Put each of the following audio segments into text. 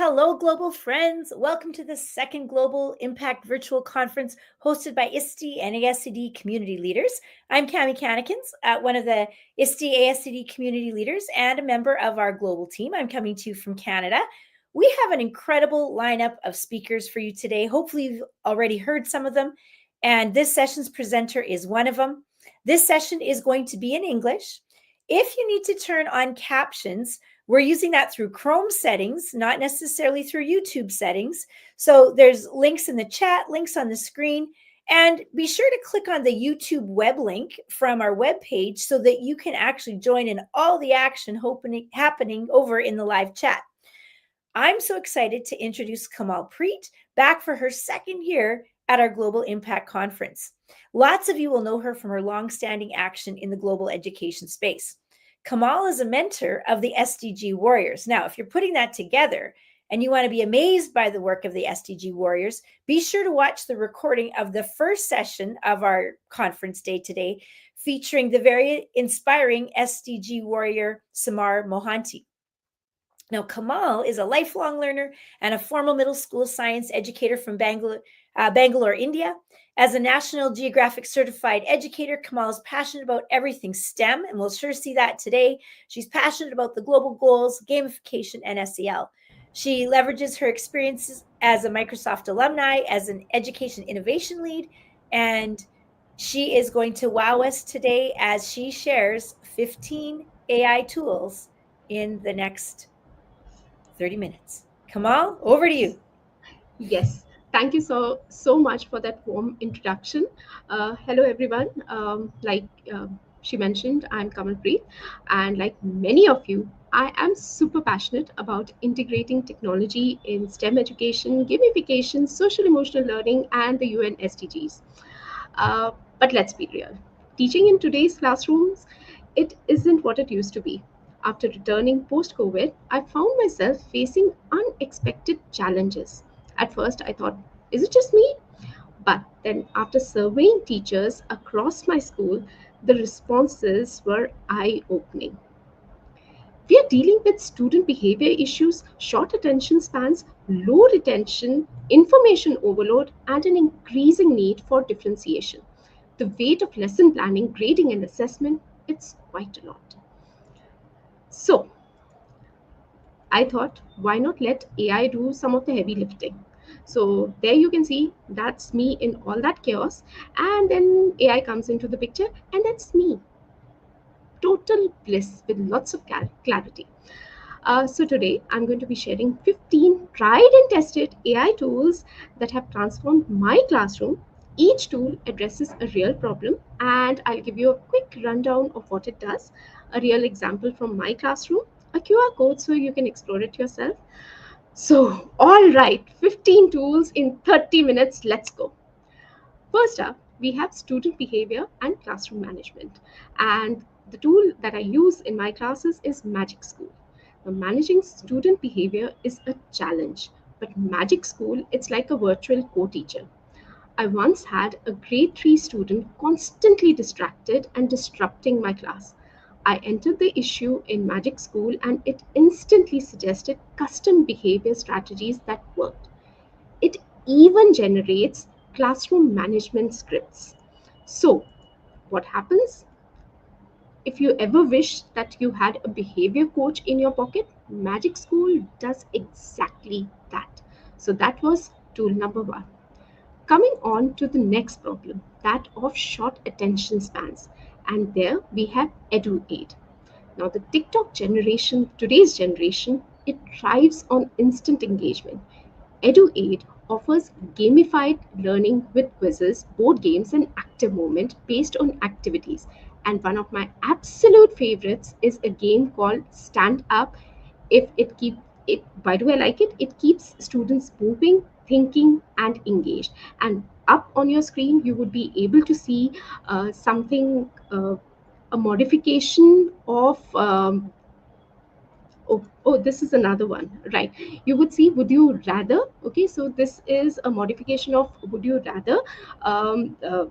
hello, global friends. Welcome to the second Global Impact Virtual Conference hosted by ISTE and ASCD community leaders. I'm Cami Cannikins, one of the ISTE ASCD community leaders and a member of our global team. I'm coming to you from Canada. We have an incredible lineup of speakers for you today. Hopefully, you've already heard some of them, and this session's presenter is one of them. This session is going to be in English. If you need to turn on captions, we're using that through Chrome settings, not necessarily through YouTube settings. So there's links in the chat, links on the screen, and be sure to click on the YouTube web link from our webpage so that you can actually join in all the action happening over in the live chat. I'm so excited to introduce Kamal Preet back for her second year at our Global Impact Conference. Lots of you will know her from her long-standing action in the global education space. Kamal is a mentor of the SDG Warriors. Now, if you're putting that together and you want to be amazed by the work of the SDG Warriors, be sure to watch the recording of the first session of our conference day today, featuring the very inspiring SDG warrior, Samar Mohanty. Now, Kamal is a lifelong learner and a formal middle school science educator from Bangalore, India. As a National Geographic certified educator, Kamal is passionate about everything STEM, and we'll sure see that today. She's passionate about the global goals, gamification, and SEL. She leverages her experiences as a Microsoft alumni, as an education innovation lead, and she is going to wow us today as she shares 15 AI tools in the next 30 minutes. Kamal, over to you. Yes, thank you so much for that warm introduction. Hello, everyone. She mentioned, I'm Kamal Preet, and like many of you, I am super passionate about integrating technology in STEM education, gamification, social emotional learning, and the UN SDGs. Uh, but let's be real. Teaching in today's classrooms, it isn't what it used to be. After returning post COVID, I found myself facing unexpected challenges. At first, I thought, is it just me? But then, after surveying teachers across my school, the responses were eye opening. We are dealing with student behavior issues, short attention spans, low retention, information overload, and an increasing need for differentiation. The weight of lesson planning, grading, and assessment, it's quite a lot. So, I thought, why not let AI do some of the heavy lifting? So, there you can see that's me in all that chaos. And then AI comes into the picture, and that's me. Total bliss with lots of clarity. So today I'm going to be sharing 15 tried and tested AI tools that have transformed my classroom. Each tool addresses a real problem, and I'll give you a quick rundown of what it does, a real example from my classroom, a QR code so you can explore it yourself. So, all right, 15 tools in 30 minutes. Let's go. First up, we have student behavior and classroom management. And the tool that I use in my classes is Magic School. Now, managing student behavior is a challenge, but Magic School, it's like a virtual co-teacher. I once had a grade 3 student constantly distracted and disrupting my class. I entered the issue in Magic School and it instantly suggested custom behavior strategies that worked. It even generates classroom management scripts. So, what happens? If you ever wish that you had a behavior coach in your pocket, Magic School does exactly that. So, that was tool number one. Coming on to the next problem, that of short attention spans. And there we have EduAid. Now, the TikTok generation, today's generation, it thrives on instant engagement. EduAid offers gamified learning with quizzes, board games, and active movement based on activities. And one of my absolute favorites is a game called Stand Up. If it keep it, why do I like it? It keeps students moving, thinking, and engaged. And up on your screen, you would be able to see something. A modification of this is another one, right? You would see would you rather. Okay, so this is a modification of would you rather. um, uh,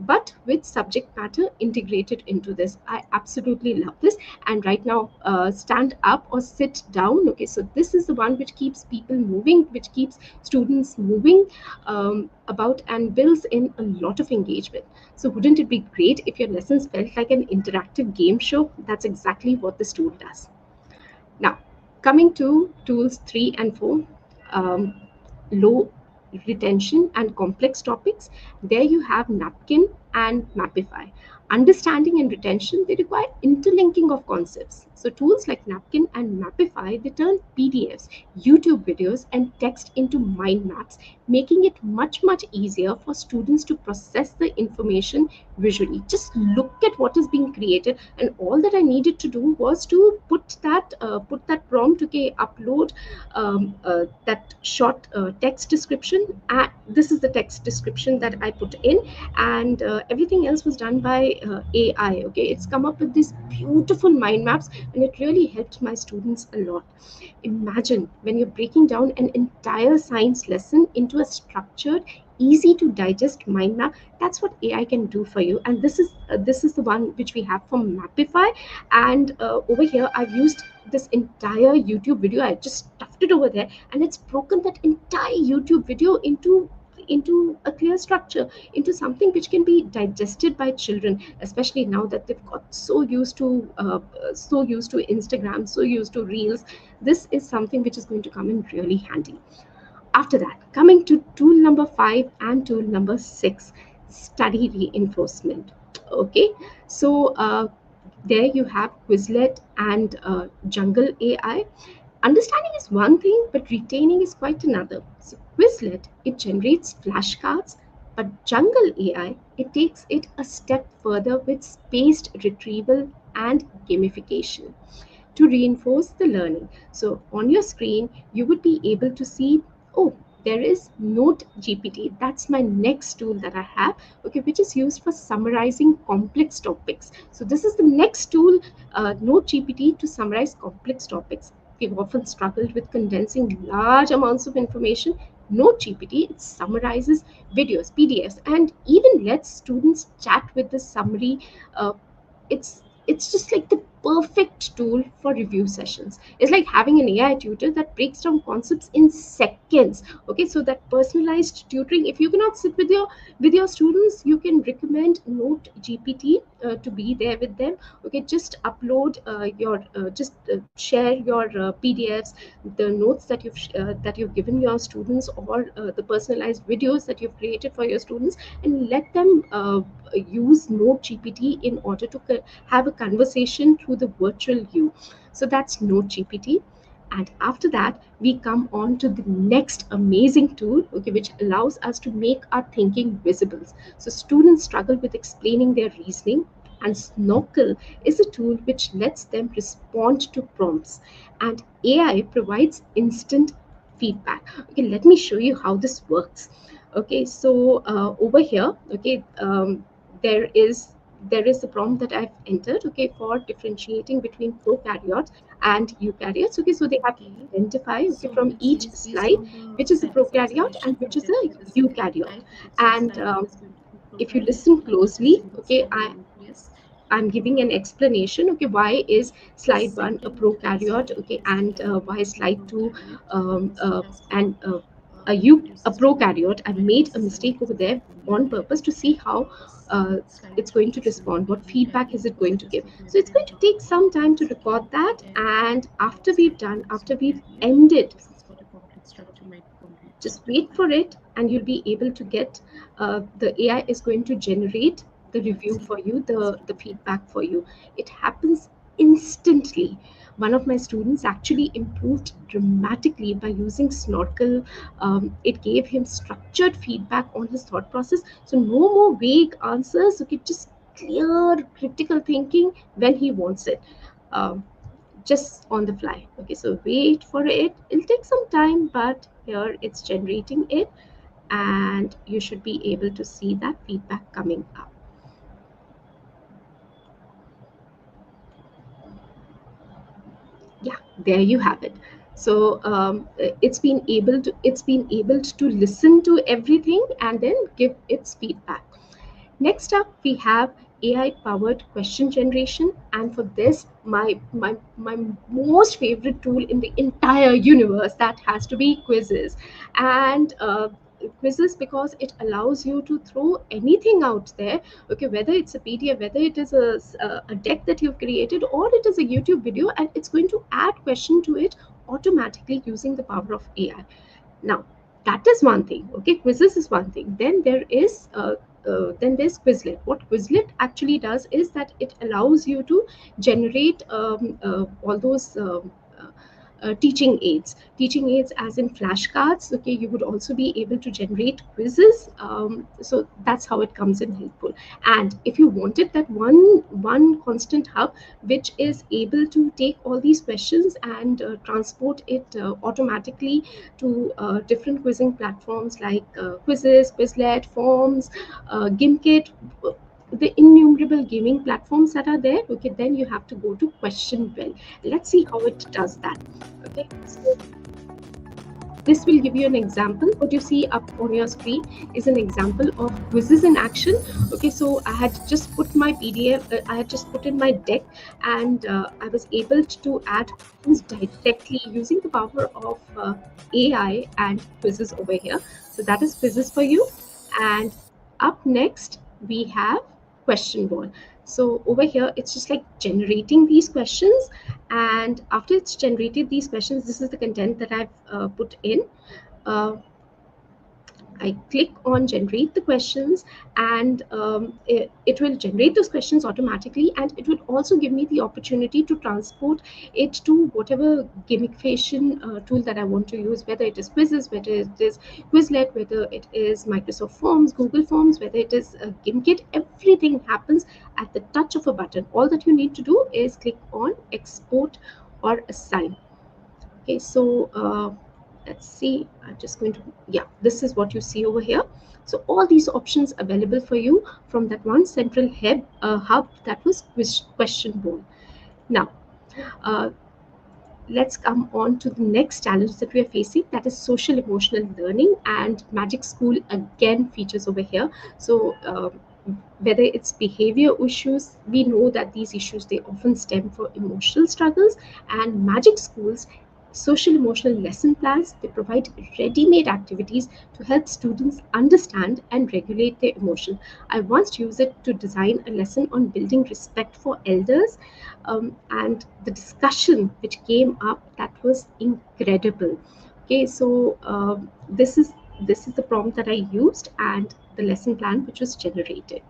but with subject matter integrated into this. I absolutely love this. And right now, stand up or sit down. Okay, so this is the one which keeps people moving, which keeps students moving about, and builds in a lot of engagement. So wouldn't it be great if your lessons felt like an interactive game show? That's exactly what this tool does. Now, coming to tools 3 and 4, um, low retention and complex topics, there you have Napkin and Mapify. Understanding and retention, they require interlinking of concepts. So tools like Napkin and Mapify, they turn PDFs, YouTube videos, and text into mind maps, making it much easier for students to process the information visually. Just look at what is being created, and all that I needed to do was to put that prompt. Okay, upload that short text description. This is the text description that I put in, and everything else was done by AI. Okay, it's come up with these beautiful mind maps, and it really helped my students a lot. Imagine when you're breaking down an entire science lesson into a structured, easy to digest mind map. That's what AI can do for you, and this is the one which we have from Mapify. And over here I've used this entire YouTube video. I just stuffed it over there, and it's broken that entire YouTube video into a clear structure, into something which can be digested by children, especially now that they've got so used to Instagram, so used to reels. This is something which is going to come in really handy. After that, coming to tool number 5 and tool number 6, study reinforcement. Okay, so there you have Quizlet and Jungle AI. Understanding is one thing, but retaining is quite another. So Quizlet, it generates flashcards, but Jungle AI, it takes it a step further with spaced retrieval and gamification to reinforce the learning. So on your screen, you would be able to see, oh, there is Note GPT. That's my next tool that I have, okay, which is used for summarizing complex topics. So this is the next tool, Note GPT, to summarize complex topics. We've often struggled with condensing large amounts of information. Note GPT, it summarizes videos, PDFs, and even lets students chat with the summary. uh, it's just like the perfect tool for review sessions. It's like having an AI tutor that breaks down concepts in seconds. Okay, so that personalized tutoring, if you cannot sit with your students, you can recommend Note GPT to be there with them. Okay, just upload your just share your PDFs, the notes that you've given your students, or the personalized videos that you've created for your students, and let them use Note GPT in order to have a conversation through the virtual you. So that's Note GPT. And after that, we come on to the next amazing tool, okay, which allows us to make our thinking visible. So students struggle with explaining their reasoning, and Snorkel is a tool which lets them respond to prompts, and AI provides instant feedback. Okay, let me show you how this works. Okay, so over here, okay, there is there is the prompt that I've entered, okay, for differentiating between prokaryotes and eukaryotes. Okay, so they have to Okay. identify, okay, So from it each says based slide on the which is a status prokaryote and observation which from is a depth of the secondary eukaryote. type, it says And slide 1 is going to be if you prokaryote, listen like closely, consisting of okay, cell and nucleus. I'm giving an explanation. Okay, why is slide one a Second prokaryote? slide Okay, is and why is slide two prokaryote. um, So uh, it has got and reproductive a system, prokaryote? I made a mitosis, and mistake over there exocytosis and on purpose to see nucleotide. how Slide it's 3 going to is going to respond. be What feedback is eukaryote. it So going it to has give? got So it's going membrane to top take some time and to record second that, metabolite and and after we've outside done, wall is after we've eukaryote. ended, This has got a complex structure, mitochondrial just part. wait for it, and you'll be able to get the AI is going to generate the Let's review see for what you, it has the given. feedback for you. It happens instantly. One of my students actually improved dramatically by using Snorkel. It gave him structured feedback on his thought process, so no more vague answers. Okay, just clear critical thinking when he wants it. um, just on the fly. Okay, so wait for it. It'll take some time, but here it's generating it, and you should be able to see that feedback coming up. Yeah, there you have it. So it's been able to listen to everything and then give its feedback. Next up, we have AI-powered question generation, and for this, my most favorite tool in the entire universe, that has to be quizzes, and quizzes, because it allows you to throw anything out there. Okay, whether it's a PDF, whether it is a deck that you've created, or it is a YouTube video, and it's going to add question to it automatically using the power of AI. Now, that is one thing. Okay, quizzes is one thing. Then there's Quizlet. What Quizlet actually does is that it allows you to generate all those teaching aids as in flashcards. Okay, you would also be able to generate quizzes. So that's how it comes in helpful. And if you wanted that one constant hub which is able to take all these questions and transport it automatically to different quizzing platforms like quizzes, Quizlet, Forms, Gimkit, the innumerable gaming platforms that are there. Okay, then you have to go to Question Well. Let's see how it does that. Okay, so this will give you an example. What you see up on your screen is an example of quizzes in action. Okay, so I had just put my PDF, I had just put in my deck, and I was able to add questions directly using the power of AI and quizzes over here. So that is quizzes for you. And up next, we have question wall. So over here, it's just like generating these questions, and after it's generated these questions, this is the content that I've put in. uh, I click on generate the questions, and it will generate those questions automatically, and it will also give me the opportunity to transport it to whatever gamification tool that I want to use, whether it is quizzes, whether it is Quizlet, whether it is Microsoft Forms, Google Forms, whether it is Gimkit. Everything happens at the touch of a button. All that you need to do is click on export or assign. Okay, so let's see. I'm just going to, yeah, this is what you see over here. So all these options available for you from that one central hub that was question bowl. Now, uh, let's come on to the next challenge that we are facing, that is social emotional learning, and Magic School again features over here. So whether it's behavior issues, we know that these issues, they often stem from emotional struggles, and Magic Schools social emotional lesson plans, they provide ready-made activities to help students understand and regulate their emotion. I once used it to design a lesson on building respect for elders, and the discussion which came up, that was incredible. Okay, so this is the prompt that I used, and the lesson plan which was generated.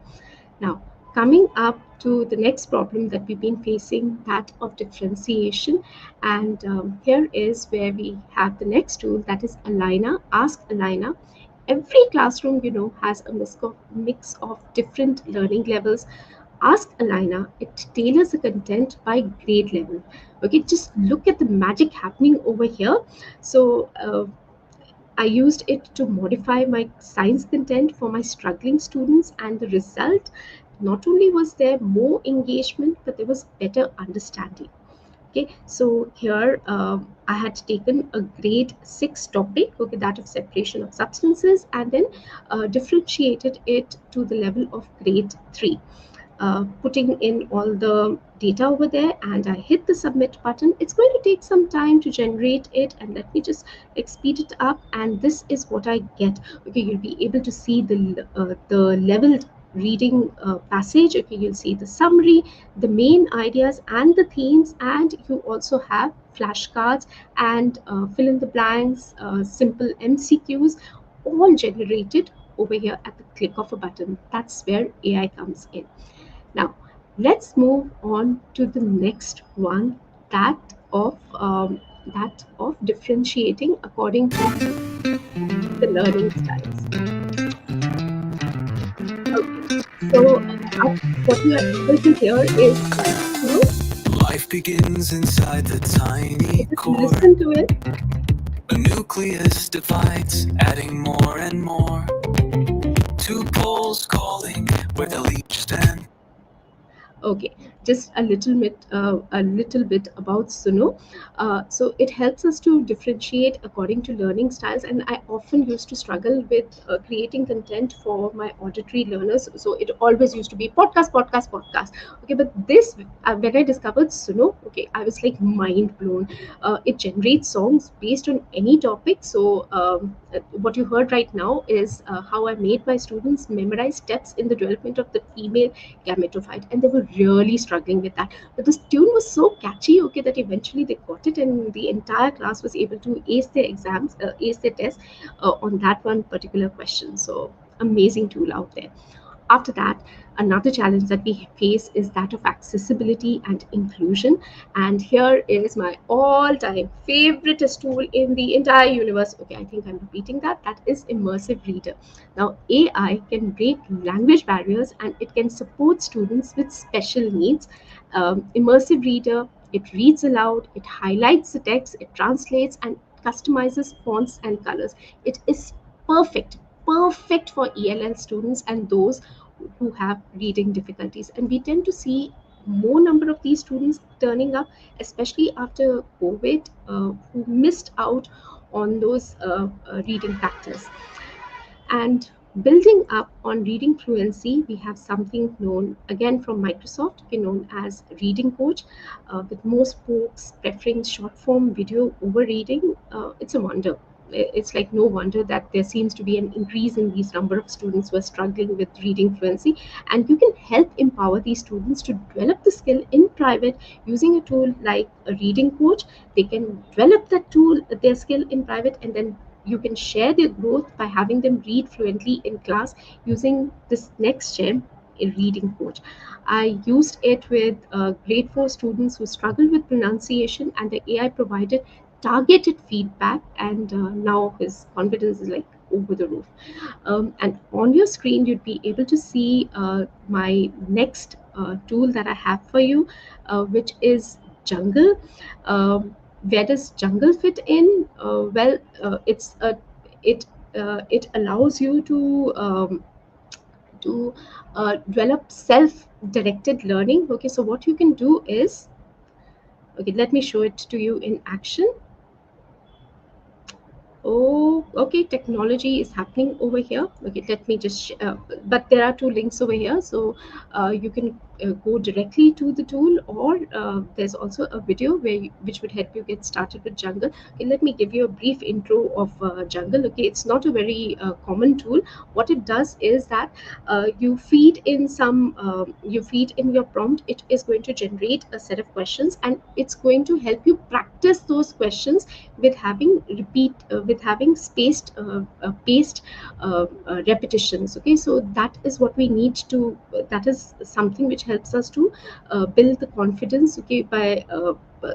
Now, coming up to the next problem that we've been facing, that of differentiation. And here is where we have the next tool, that is Alina, Ask Alina. Every classroom, has a mix of different learning levels. Ask Alina, it tailors the content by grade level. Okay, just look at the magic happening over here. So, I used it to modify my science content for my struggling students, and the result, not only was there more engagement, but there was better understanding. Okay, so here I had taken a grade 6 topic, okay, that of separation of substances, and then differentiated it to the level of grade 3, putting in all the data over there, and I hit the submit button. It's going to take some time to generate it, and let me just like speed it up, and this is what I get. Okay, you'll be able to see the leveled reading passage. Okay, you'll see the summary, the main ideas and the themes, and you also have flashcards and fill in the blanks, simple MCQs, all generated over here at the click of a button. That's where AI comes in. Now, let's move on to the next one, that of differentiating according to the learning styles. Okay, so what you are able to hear is, Life begins inside the tiny just core. listen to it. A nucleus divides, adding more and more. Two poles calling where they'll each stand. Okay, just a little bit about Suno. So it helps us to differentiate according to learning styles, and I often used to struggle with creating content for my auditory learners. So it always used to be podcast, podcast, podcast. Okay, but this when I discovered Suno, okay, I was like mind blown. It generates songs based on any topic. So what you heard right now is how I made my students memorize steps in the development of the female gametophyte, and they were really struggling with that. But this tune was so catchy, okay, that eventually they got it, and the entire class was able to ace their test on that one particular question. So amazing tool out there. After that, another challenge that we face is that of accessibility and inclusion. And here is my all time favorite tool in the entire universe. Okay, I think I'm repeating that. That is Immersive Reader. Now, AI can break language barriers and it can support students with special needs. Immersive Reader, it reads aloud, it highlights the text, it translates and customizes fonts and colors. It is perfect for ELL students and those who have reading difficulties, and we tend to see more number of these students turning up, especially after COVID, who missed out on those reading factors. And building up on reading fluency, we have something known again from Microsoft, okay, known as Reading Coach. With most folks preferring short form video over reading, it's a wonder. It's like no wonder that there seems to be an increase in these number of students who are struggling with reading fluency. And you can help empower these students to develop the skill in private using a tool like a Reading Coach. They can develop that tool, their skill in private, and then you can share their growth by having them read fluently in class using this next gem, a Reading Coach. I used it with grade 4 students who struggled with pronunciation, and the AI provided targeted feedback, and now his confidence is like over the roof. And on your screen, you'd be able to see my next tool that I have for you, which is Jungle. Where does Jungle fit in? It it allows you to develop self-directed learning. Okay, so what you can do is, okay, let me show it to you in action. Oh, okay. Technology is happening over here. Okay, let me just. But there are two links over here, so you can go directly to the tool, or there's also a video which would help you get started with Jungle. Okay, let me give you a brief intro of Jungle. Okay, it's not a very common tool. What it does is that you feed in your prompt. It is going to generate a set of questions, and it's going to help you practice those questions with having paced repetitions. Okay, so that is something which helps us to build the confidence, okay, by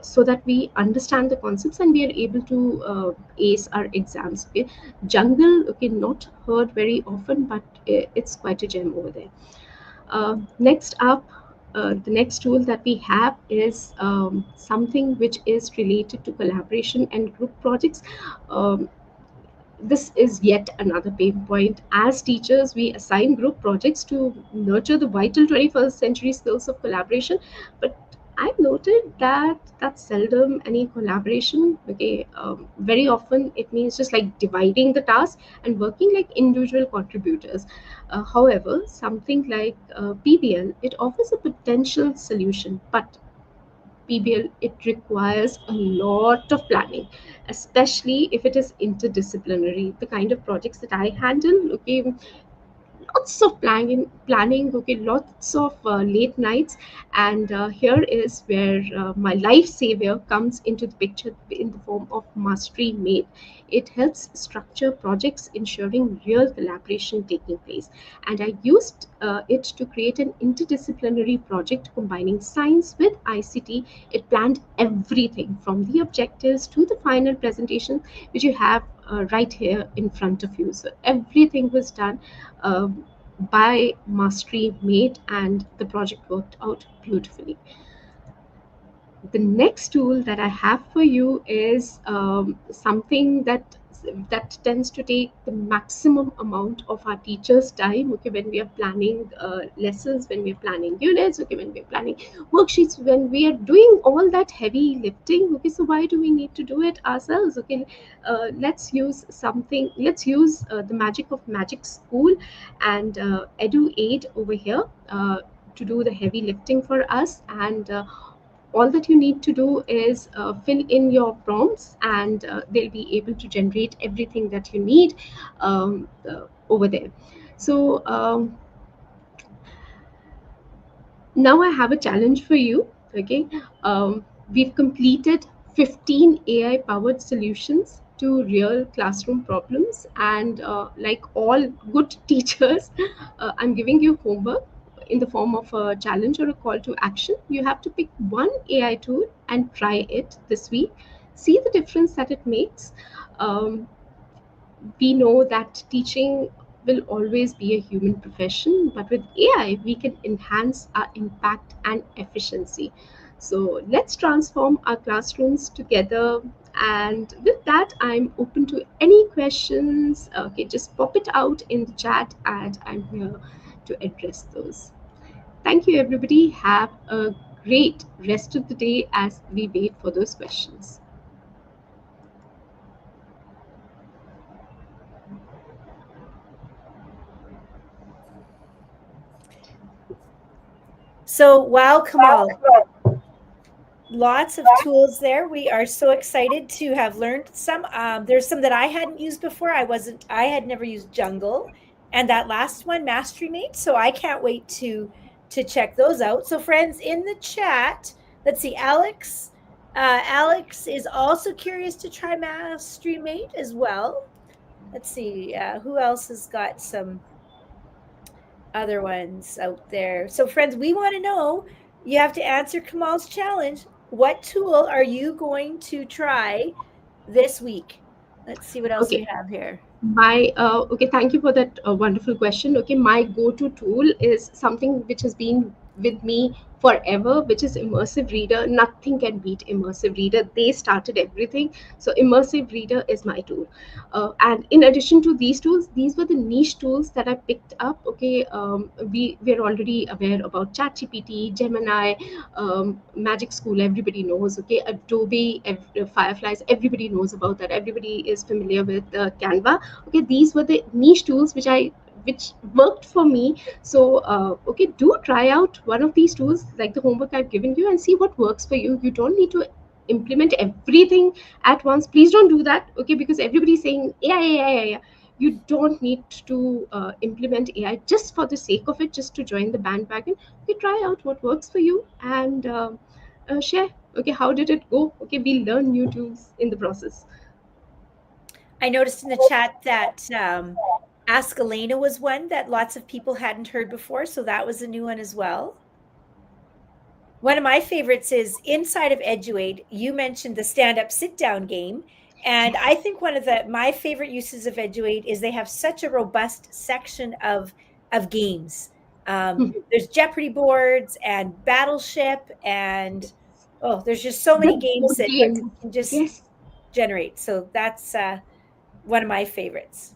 so that we understand the concepts and we are able to ace our exams. Okay, Jungle, okay, not heard very often, but it's quite a gem over there. Next up, the next tool that we have is something which is related to collaboration and group projects. Um, this is yet another pain point. As teachers, we assign group projects to nurture the vital 21st century skills of collaboration, but I've noted that that's seldom any collaboration. Okay, very often it means just like dividing the task and working like individual contributors. However, something like PBL, it offers a potential solution, but PBL, it requires a lot of planning, especially if it is interdisciplinary. The kind of projects that I handle, okay, lots of planning, okay, lots of late nights. And here is where my life savior comes into the picture in the form of Mastery Made. It helps structure projects, ensuring real collaboration taking place. And I used it to create an interdisciplinary project combining science with ICT. It planned everything from the objectives to the final presentation, which you have right here in front of you. So everything was done by Mastery Made, and the project worked out beautifully. The next tool that I have for you is something that that tends to take the maximum amount of our teachers' time. Okay, when we are planning lessons, when we are planning units, okay, when we are planning worksheets, when we are doing all that heavy lifting. Okay, so why do we need to do it ourselves? Okay, let's use something. Let's use the magic of Magic School and Edu Aid over here. To do the heavy lifting for us, and all that you need to do is fill in your prompts, and they'll be able to generate everything that you need over there. So now I have a challenge for you. Okay, we've completed 15 AI powered solutions to real classroom problems, and like all good teachers, I'm giving you homework in the form of a challenge or a call to action. You have to pick one AI tool and try it this week. See the difference that it makes. Um, we know that teaching will always be a human profession, but with AI, we can enhance our impact and efficiency. So let's transform our classrooms together. And with that, I'm open to any questions. Okay, just pop it out in the chat, and I'm here to address those. Thank you, everybody. Have a great rest of the day as we wait for those questions. So, wow, Kamal, lots of tools there. We are so excited to have learned some. There's some that I hadn't used before. I had never used Jungle, and that last one, Mastery Mate. So I can't wait to check those out. So, friends, in the chat, let's see, Alex. Alex is also curious to try Mastery Mate as well. Let's see, who else has got some other ones out there. So, friends, we want to know, you have to answer Kamal's challenge. What tool are you going to try this week? Let's see what else Okay, we have here. my okay, thank you for that wonderful question. Okay, my go-to tool is something which has been with me forever, which is Immersive Reader. Nothing can beat Immersive Reader. They started everything, so Immersive Reader is my tool. And in addition to these tools, these were the niche tools that I picked up. Okay, we're already aware about ChatGPT, Gemini, Magic School. Everybody knows. Okay, Adobe, Fireflies. Everybody knows about that. Everybody is familiar with Canva. Okay, these were the niche tools which worked for me. So okay, do try out one of these tools like the homework I've given you and see what works for you. You don't need to implement everything at once. Please don't do that. Okay, because everybody's saying AI. You don't need to implement AI just for the sake of it, just to join the bandwagon. Okay, try out what works for you, and share. Okay, how did it go? Okay, we learn new tools in the process. I noticed in the chat that Ask Elena was one that lots of people hadn't heard before. So that was a new one as well. One of my favorites is inside of Eduade. You mentioned the stand up sit down game. And I think one of my favorite uses of Eduade is they have such a robust section of games. There's Jeopardy boards and Battleship, and oh, there's just so many games Board that game. you can just Yes, generate. So that's one of my favorites.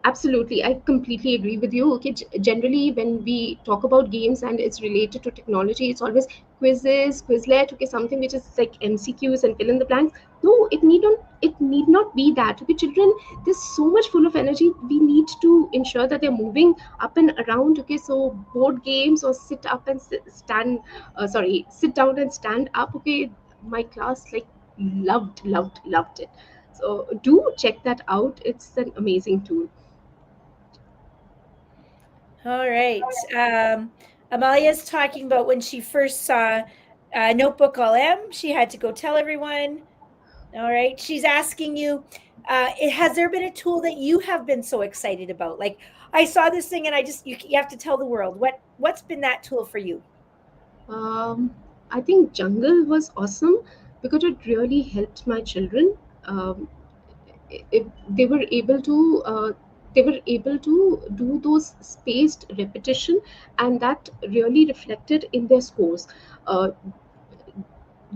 absolutely. I completely agree with you. Okay, generally, when we talk about games and it's related to technology, it's always quizzes, Quizlet, okay, something which is like MCQs and fill in the blanks. No, it need not be that. Okay, children, there's so much full of energy. We need to ensure that they're moving up and around. Okay, so board games or sit down and stand up. Okay, my class like loved it. So do check that out. It's an amazing tool. All right. Amalia's talking about when she first saw Notebook LM, she had to go tell everyone. All right. She's asking you, has there been a tool that you have been so excited about? Like, I saw this thing and you have to tell the world. What's been that tool for you? Um, I think Jungle was awesome because it really helped my children. Um, they were able to do those spaced repetition, and that really reflected in their scores. Uh,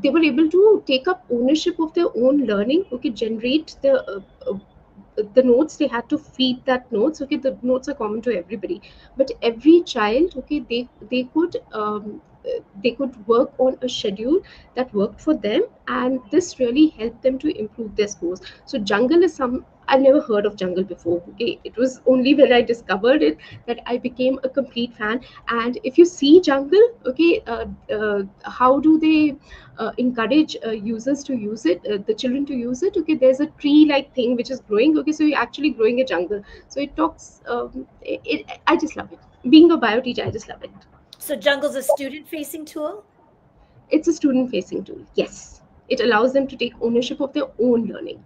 they were able to take up ownership of their own learning. Okay, generate the the notes, they had to feed that notes. Okay, the notes are common to everybody, but every child, okay, they could work on a schedule that worked for them, and this really helped them to improve their scores. So jungle is some, I never heard of jungle before. Okay, it was only when I discovered it that I became a complete fan. And if you see jungle, okay, how do they encourage users to use it, the children to use it? Okay, there's a tree like thing which is growing. Okay, so you're actually growing a jungle. So it talks, I just love it. Being a bio teacher, I just love it. So Jungle's a student-facing tool? It's a student facing tool, yes. It allows them to take ownership of their own learning.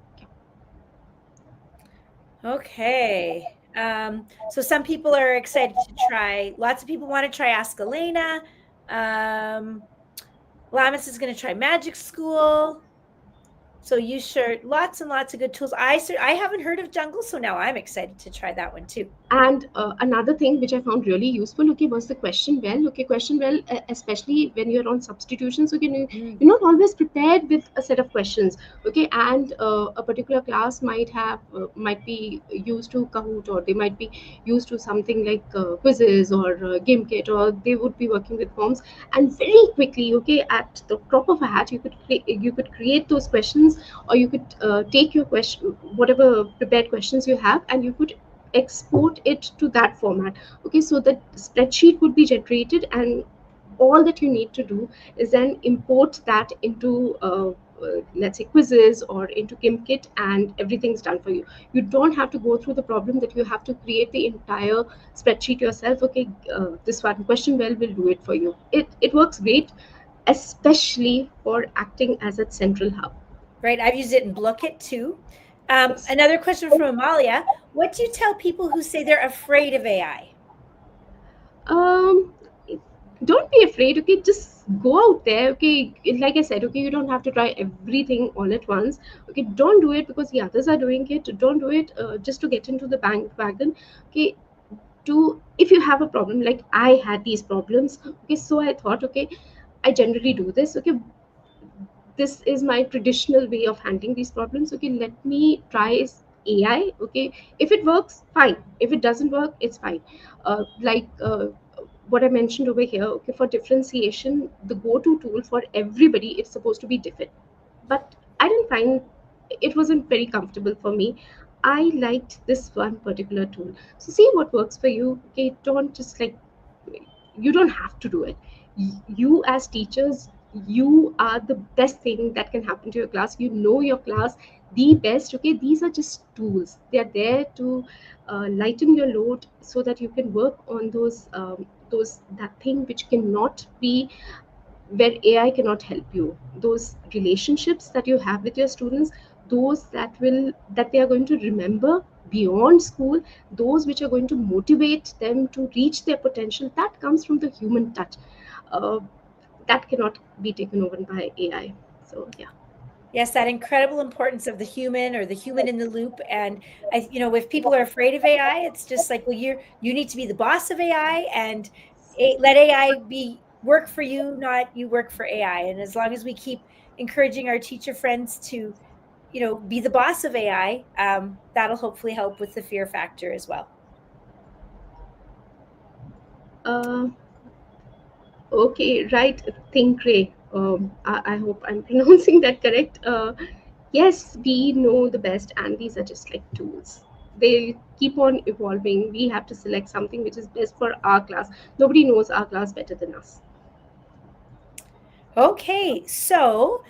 Okay. So some people are excited to try. Lots of people want to try Ask Elena. Lamis is going to try Magic School. So you sure lots and lots of good tools. I haven't heard of Jungle, so now I'm excited to try that one too. And another thing which I found really useful, okay, was the question well. Okay, question well, especially when you're on substitutions. Okay, you're not always prepared with a set of questions. Okay, and a particular class might be used to Kahoot, or they might be used to something like quizzes or GameKit, or they would be working with forms. And very quickly, okay, at the drop of a hat, you could create those questions, or you could take your question, whatever prepared questions you have, and you could export it to that format. Okay, so the spreadsheet would be generated, and all that you need to do is then import that into let's say quizzes or into GimKit, and everything's done for you. You don't have to go through the problem that you have to create the entire spreadsheet yourself. Okay, this one question well will do it for you. It works great, especially for acting as a central hub. Right. I've used it in Blookit too. Yes. Another question from Amalia. What do you tell people who say they're afraid of AI? um don't be afraid. Okay, just go out there. Okay, like I said, okay, you don't have to try everything all at once. Okay, don't do it because the others are doing it. Don't do it just to get into the bandwagon. Okay, to, if you have a problem, like I had these problems, okay, so I thought, okay, I generally do this. Okay, this is my traditional way of handling these problems. Okay, let me try AI. Okay, if it works, fine. If it doesn't work, it's fine. Like what I mentioned over here, okay, for differentiation, the go-to tool for everybody, it's supposed to be different. But I didn't find, it wasn't very comfortable for me. I liked this one particular tool. So see what works for you. Okay, don't just like, you don't have to do it. You as teachers, you are the best thing that can happen to your class. You know your class the best. Okay, these are just tools. They are there to lighten your load so that you can work on those that thing which cannot be, where AI cannot help you. Those relationships that you have with your students, those that they are going to remember beyond school, those which are going to motivate them to reach their potential, that comes from the human touch. Uh, that cannot be taken over by AI. So yeah. Yes, that incredible importance of the human or the human in the loop. And if people are afraid of AI, it's just like, well, you need to be the boss of AI and let AI be work for you, not you work for AI. And as long as we keep encouraging our teacher friends to, be the boss of AI, that'll hopefully help with the fear factor as well. uh, okay, right. Think Ray. I hope I'm pronouncing that correct. Yes, we know the best, and these are just like tools. They keep on evolving. We have to select something which is best for our class. Nobody knows our class better than us. Okay, so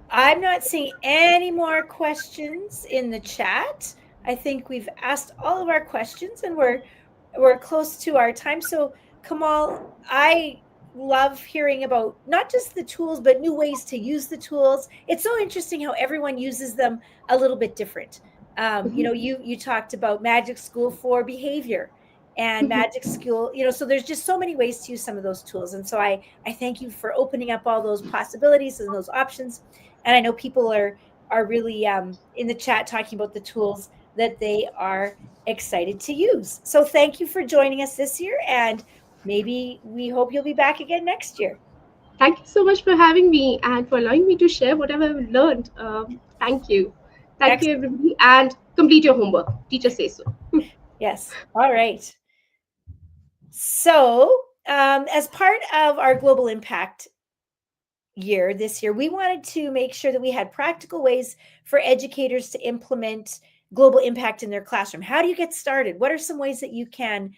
I'm not seeing any more questions in the chat. I think we've asked all of our questions and we're close to our time. So Kamal, I love hearing about not just the tools, but new ways to use the tools. It's so interesting how everyone uses them a little bit different. You talked about Magic School for behavior and Magic School, so there's just so many ways to use some of those tools. And so I thank you for opening up all those possibilities and those options. And I know people are really in the chat talking about the tools that they are excited to use. So thank you for joining us this year, and maybe we hope you'll be back again next year. Thank you so much for having me and for allowing me to share whatever I've learned. Thank you. Thank you, everybody, and complete your homework. Teacher says so. Yes. All right. So, as part of our global impact year this year, we wanted to make sure that we had practical ways for educators to implement global impact in their classroom. How do you get started? What are some ways that you can,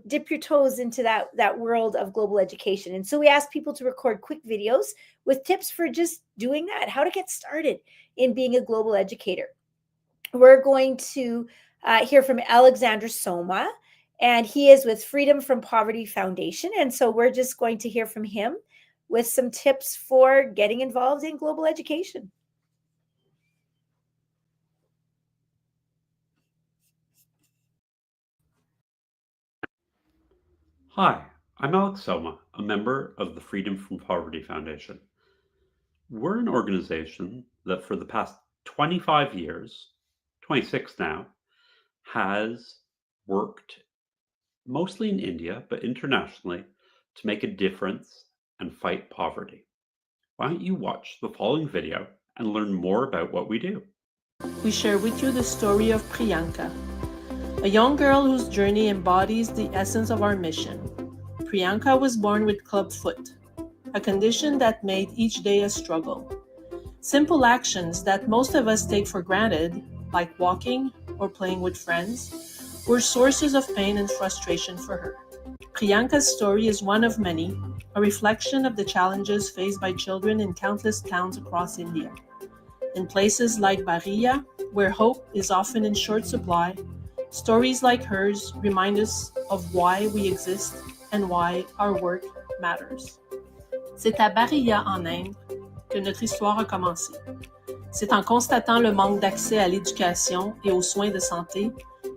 dip your toes into that world of global education? And so we asked people to record quick videos with tips for just doing that, how to get started in being a global educator. We're going to hear from Alexander Soma, and he is with Freedom from Poverty Foundation. And so we're just going to hear from him with some tips for getting involved in global education. Hi, I'm Alex Soma, a member of the Freedom from Poverty Foundation. We're an organization that for the past 25 years, 26 now, has worked mostly in India, but internationally, to make a difference and fight poverty. Why don't you watch the following video and learn more about what we do? We share with you the story of Priyanka, a young girl whose journey embodies the essence of our mission. Priyanka was born with club foot, a condition that made each day a struggle. Simple actions that most of us take for granted, like walking or playing with friends, were sources of pain and frustration for her. Priyanka's story is one of many, a reflection of the challenges faced by children in countless towns across India. In places like Baria, where hope is often in short supply, stories like hers remind us of why we exist and why our work matters. C'est à Baria, en Inde, que notre histoire a commencé. C'est en constatant le manque d'accès à l'éducation et aux soins de santé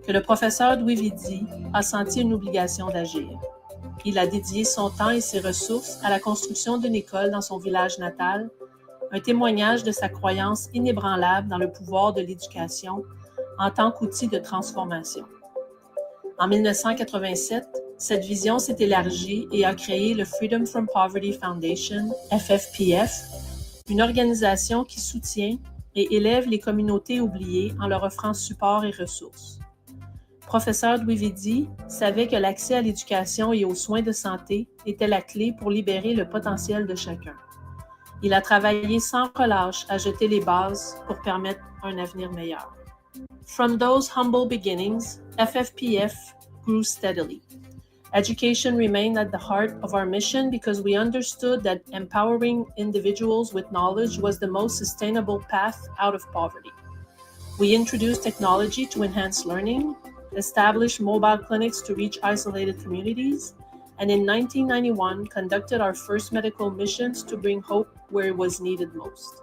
que le professeur Dwivedi a senti une obligation d'agir. Il a dédié son temps et ses ressources à la construction d'une école dans son village natal, un témoignage de sa croyance inébranlable dans le pouvoir de l'éducation en tant qu'outil de transformation. En 1987, cette vision s'est élargie et a créé le Freedom from Poverty Foundation, FFPF, une organisation qui soutient et élève les communautés oubliées en leur offrant support et ressources. Professeur Dwivedi savait que l'accès à l'éducation et aux soins de santé était la clé pour libérer le potentiel de chacun. Il a travaillé sans relâche à jeter les bases pour permettre un avenir meilleur. From those humble beginnings, FFPF grew steadily. Education remained at the heart of our mission because we understood that empowering individuals with knowledge was the most sustainable path out of poverty. We introduced technology to enhance learning, established mobile clinics to reach isolated communities, and in 1991 conducted our first medical missions to bring hope where it was needed most.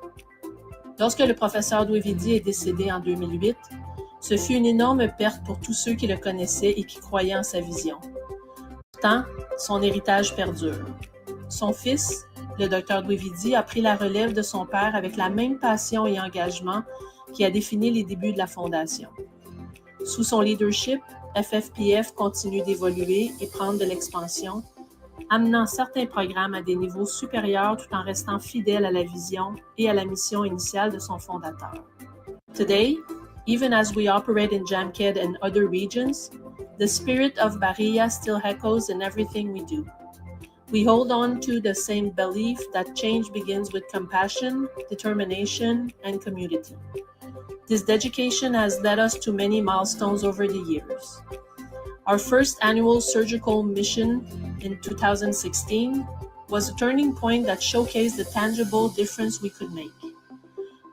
Lorsque le professeur Dwivedi est décédé en 2008, ce fut une énorme perte pour tous ceux qui le connaissaient et qui croyaient en sa vision. Pourtant, son héritage perdure. Son fils, le Dr Dwivedi, a pris la relève de son père avec la même passion et engagement qui a défini les débuts de la Fondation. Sous son leadership, FFPF continue d'évoluer et prendre de l'expansion, amenant certains programmes à des niveaux supérieurs tout en restant fidèle à la vision et à la mission initiale de son fondateur. Today, even as we operate in Jamkhed and other regions, the spirit of Baria still echoes in everything we do. We hold on to the same belief that change begins with compassion, determination, and community. This dedication has led us to many milestones over the years. Our first annual surgical mission in 2016 was a turning point that showcased the tangible difference we could make.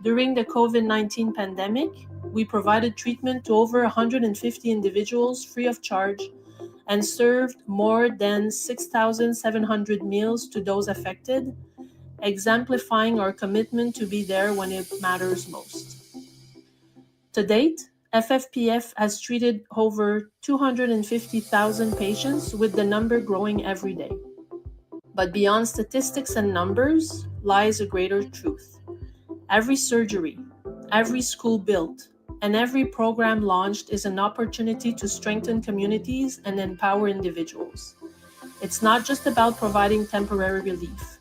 During the COVID-19 pandemic, we provided treatment to over 150 individuals free of charge and served more than 6,700 meals to those affected, exemplifying our commitment to be there when it matters most. To date, FFPF has treated over 250,000 patients, with the number growing every day. But beyond statistics and numbers lies a greater truth. Every surgery, every school built, and every program launched is an opportunity to strengthen communities and empower individuals. It's not just about providing temporary relief.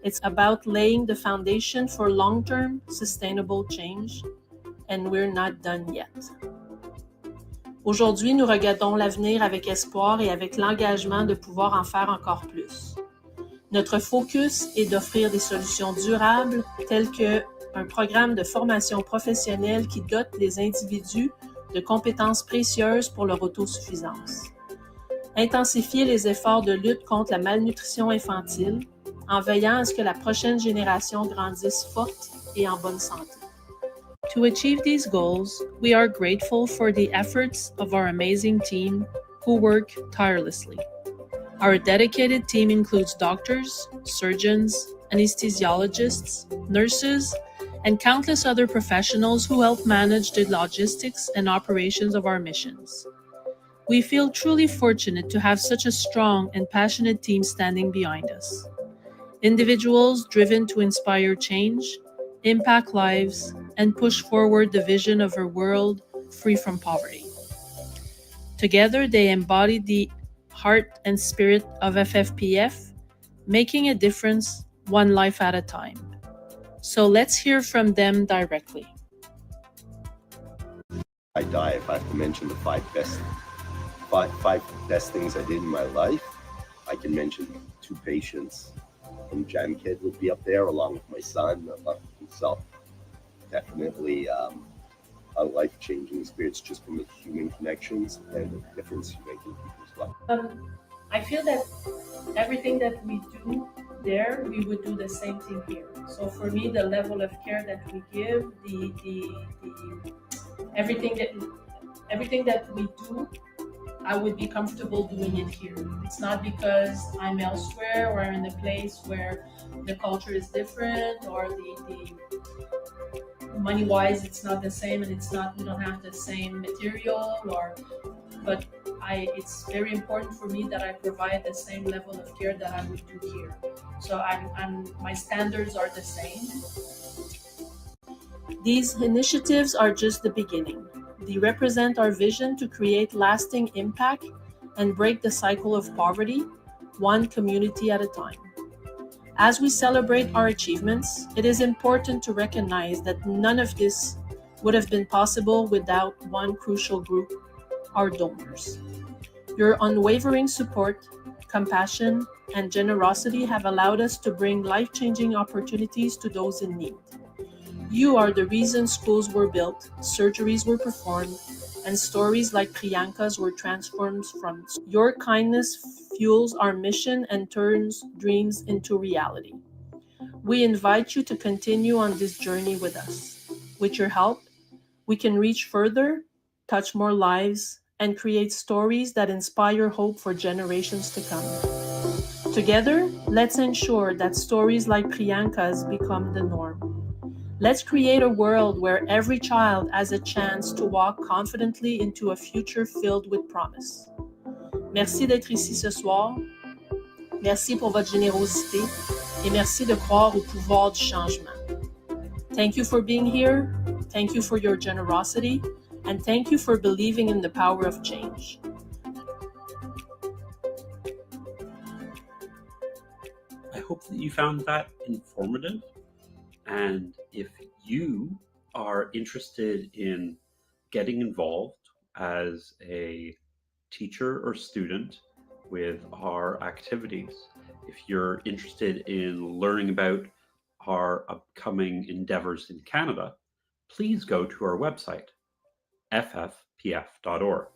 It's about laying the foundation for long-term, sustainable change and we're not done yet. Aujourd'hui, nous regardons l'avenir avec espoir et avec l'engagement de pouvoir en faire encore plus. Notre focus est d'offrir des solutions durables telles qu'un programme de formation professionnelle qui dote les individus de compétences précieuses pour leur autosuffisance. Intensifier les efforts de lutte contre la malnutrition infantile en veillant à ce que la prochaine génération grandisse forte et en bonne santé. To achieve these goals, we are grateful for the efforts of our amazing team who work tirelessly. Our dedicated team includes doctors, surgeons, anesthesiologists, nurses, and countless other professionals who help manage the logistics and operations of our missions. We feel truly fortunate to have such a strong and passionate team standing behind us. Individuals driven to inspire change, impact lives, and push forward the vision of a world free from poverty. Together, they embody the heart and spirit of FFPF, making a difference one life at a time. So let's hear from them directly. I die if I have to mention the five best things I did in my life. I can mention 2 patients from Jam Kid would be up there, along with my son, himself. Definitely a life-changing experience just from the human connections and the difference you make in people's lives. I feel that everything that we do there, we would do the same thing here. So for me, the level of care that we give, everything that we do, I would be comfortable doing it here. It's not because I'm elsewhere or I'm in a place where the culture is different or the money-wise it's not the same, and we don't have the same material, but it's very important for me that I provide the same level of care that I would do here. So my standards are the same. These initiatives are just the beginning. They represent our vision to create lasting impact and break the cycle of poverty, one community at a time. As we celebrate our achievements, it is important to recognize that none of this would have been possible without one crucial group, our donors. Your unwavering support, compassion, and generosity have allowed us to bring life-changing opportunities to those in need. You are the reason schools were built, surgeries were performed, and stories like Priyanka's were transformed from. Your kindness fuels our mission and turns dreams into reality. We invite you to continue on this journey with us. With your help, we can reach further, touch more lives, and create stories that inspire hope for generations to come. Together, let's ensure that stories like Priyanka's become the norm. Let's create a world where every child has a chance to walk confidently into a future filled with promise. Merci d'être ici ce soir. Merci pour votre générosité et merci de croire au pouvoir du changement. Thank you for being here. Thank you for your generosity. And thank you for believing in the power of change. I hope that you found that informative. And if you are interested in getting involved as a teacher or student with our activities, if you're interested in learning about our upcoming endeavors in Canada, please go to our website, ffpf.org.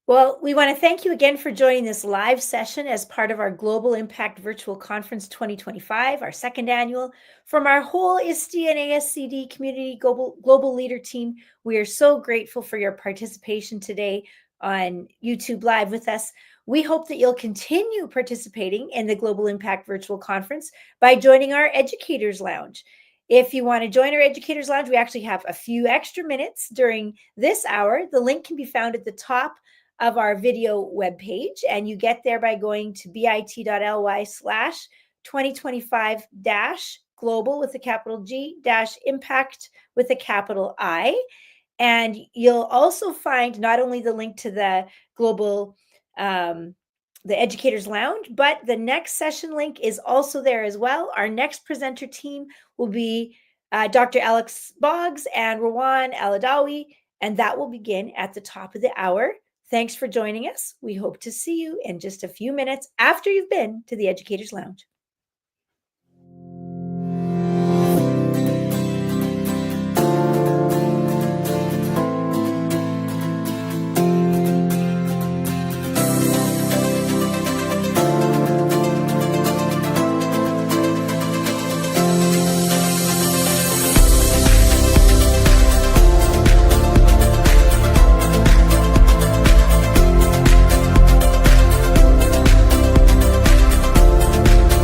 Well, we want to thank you again for joining this live session as part of our Global Impact Virtual Conference 2025, our second annual. From our whole ISTE and ASCD Community Global Leader team, we are so grateful for your participation today on YouTube Live with us. We hope that you'll continue participating in the Global Impact Virtual Conference by joining our Educators Lounge. If you want to join our Educators Lounge, we actually have a few extra minutes during this hour. The link can be found at the top of our video webpage, and you get there by going to bit.ly/2025-global with a capital G -impact with a capital I. And you'll also find not only the link to the global the Educators Lounge, but the next session link is also there as well. Our next presenter team will be Dr. Alex Boggs and Rawan Aladawi, and that will begin at the top of the hour. Thanks for joining us. We hope to see you in just a few minutes after you've been to the Educators Lounge.